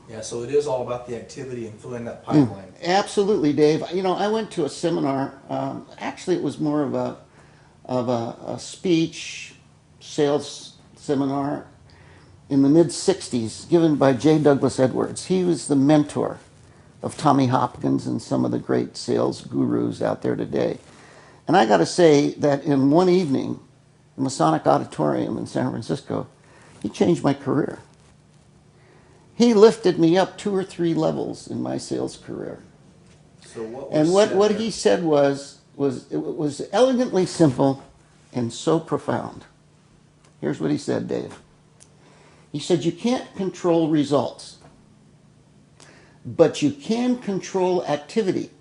Yeah, so it is all about the activity and filling that pipeline. Absolutely, Dave. You know, I went to a seminar. Actually, it was more of a speech sales seminar in the mid '60s, given by J. Douglas Edwards. He was the mentor of Tommy Hopkins and some of the great sales gurus out there today. And I got to say that in one evening, the Masonic Auditorium in San Francisco, he changed my career. He lifted me up 2 or 3 levels in my sales career. So what was And said what there? he said was it was elegantly simple and so profound. Here's what he said, Dave. He said, you can't control results, but you can control activity.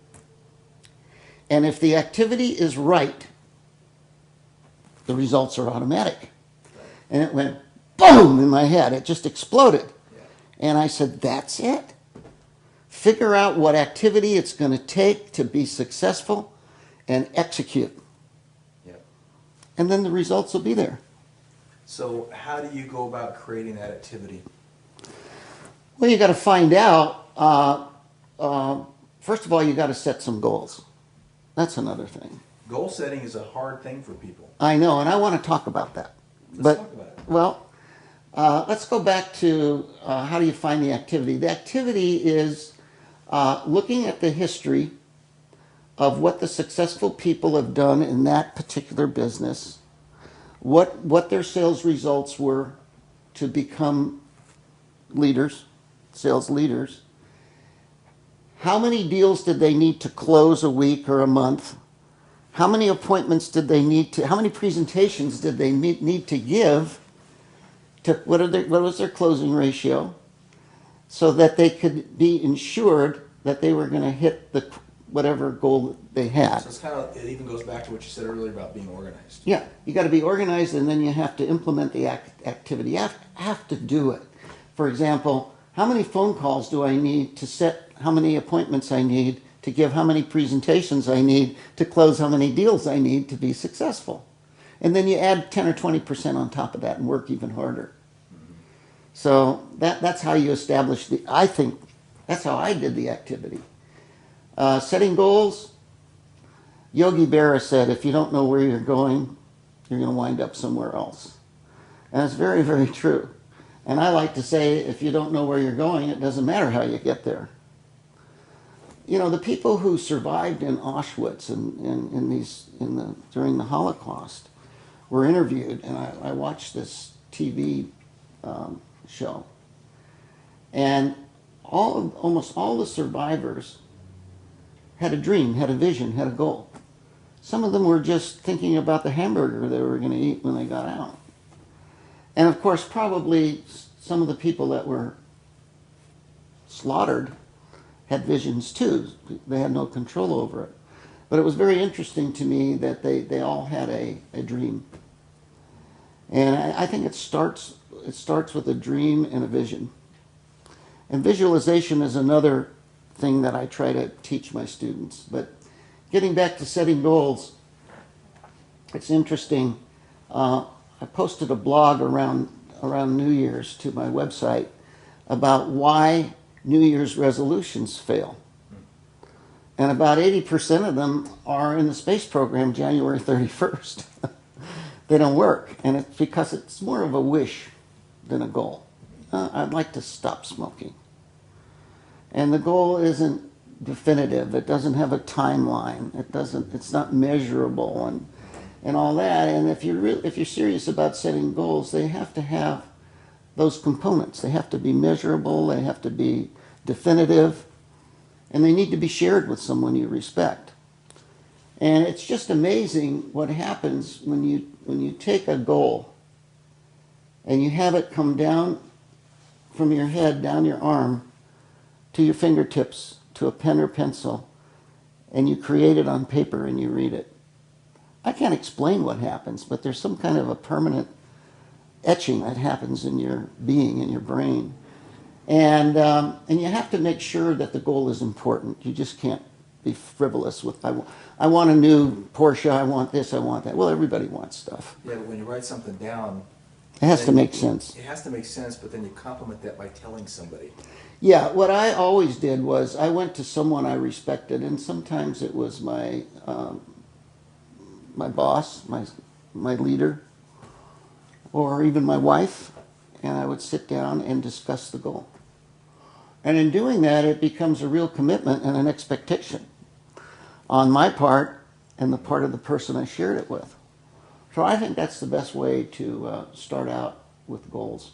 And if the activity is right, the results are automatic. And it went boom in my head. It just exploded. Yeah. And I said, that's it. Figure out what activity it's going to take to be successful and execute. Yeah. And then the results will be there. So how do you go about creating that activity? Well, you got to find out. First of all, you got to set some goals. That's another thing. Goal setting is a hard thing for people. I know, and I want to talk about that. Let's talk about it. Well, let's go back to how do you find the activity? The activity is looking at the history of what the successful people have done in that particular business, what their sales results were to become leaders, sales leaders. How many deals did they need to close a week or a month? How many appointments did they need to, how many presentations did they need to give to, what was their closing ratio, so that they could be ensured that they were going to hit the whatever goal they had. So it's kind of, it even goes back to what you said earlier about being organized. Yeah, you got to be organized, and then you have to implement the activity. You have to do it. For example, how many phone calls do I need to set how many appointments I need to give how many presentations I need to close how many deals I need to be successful? And then you add 10 or 20% on top of that and work even harder. Mm-hmm. So that's how you establish I think that's how I did the activity. Setting goals, Yogi Berra said, if you don't know where you're going, you're going to wind up somewhere else. And it's very, very true. And I like to say, if you don't know where you're going, it doesn't matter how you get there. You know, the people who survived in Auschwitz during the Holocaust were interviewed, and I watched this TV show. And almost all the survivors had a dream, had a vision, had a goal. Some of them were just thinking about the hamburger they were going to eat when they got out. And of course, probably some of the people that were slaughtered had visions too. They had no control over it. But it was very interesting to me that they all had a dream. And I think it starts with a dream and a vision. And visualization is another thing that I try to teach my students. But getting back to setting goals, it's interesting. I posted a blog around New Year's to my website about why New Year's resolutions fail. And about 80% of them are in the space program January 31st. They don't work. And it's because it's more of a wish than a goal. I'd like to stop smoking. And the goal isn't definitive. It doesn't have a timeline. It's not measurable and all that. And if you're serious about setting goals, they have to have those components. They have to be measurable. They have to be definitive, and they need to be shared with someone you respect. And it's just amazing what happens when you take a goal and you have it come down from your head, down your arm, to your fingertips, to a pen or pencil, and you create it on paper and you read it. I can't explain what happens, but there's some kind of a permanent etching that happens in your being, in your brain. And you have to make sure that the goal is important. You just can't be frivolous with, I want a new Porsche, I want this, I want that. Well, everybody wants stuff. Yeah, but when you write something down, It has to make sense. It has to make sense, but then you complement that by telling somebody. Yeah, what I always did was I went to someone I respected, and sometimes it was my boss, my leader, or even my wife, and I would sit down and discuss the goal. And in doing that, it becomes a real commitment and an expectation on my part and the part of the person I shared it with. So I think that's the best way to start out with goals.